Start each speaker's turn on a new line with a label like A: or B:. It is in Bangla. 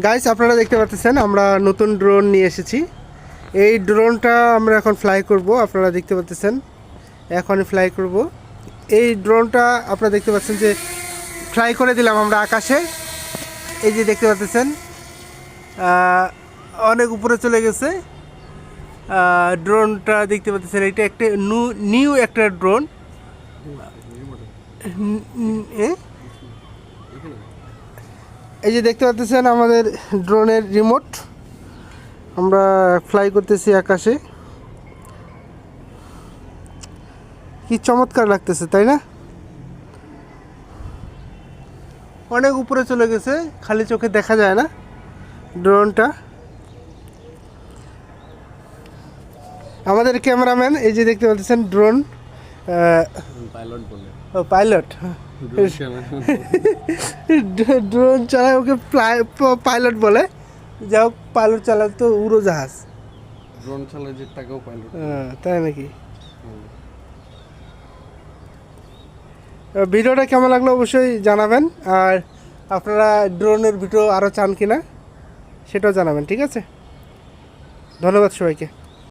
A: গাইস, আপনারা দেখতে পাচ্ছেন আমরা নতুন ড্রোন নিয়ে এসেছি। এই ড্রোনটা আমরা এখন ফ্লাই করব। আপনারা দেখতে পাচ্ছেন এখনই ফ্লাই করব। এই ড্রোনটা আপনারা দেখতে পাচ্ছেন যে ফ্লাই করে দিলাম আমরা আকাশে। এই যে দেখতে পাচ্ছেন অনেক উপরে চলে গেছে ড্রোনটা। দেখতে পাচ্ছেন এটা একটা নিউ একটা ড্রোন। এই যে দেখতে পাচ্ছেন আমাদের ড্রোনের রিমোট। আমরা ফ্লাই করতেছি আকাশে। কি চমৎকার লাগতেছে, তাই না? অনেক উপরে চলে গেছে, খালি চোখে দেখা যায় না ড্রোনটা। আমাদের ক্যামেরাম্যান এই যে দেখতে পাচ্ছেন ড্রোন পাইলট ড্রোন চালায়, ওকে পাইলট বলে। যাই হোক, পাইলট চালায় তো উড়োজাহাজ,
B: ড্রোন চালায় যে টাকাও পাইলট।
A: তাই নাকি? ভিডিওটা কেমন লাগলো অবশ্যই জানাবেন। আর আপনারা ড্রোনের ভিডিও আরও চান কিনা সেটাও জানাবেন, ঠিক আছে? ধন্যবাদ সবাইকে।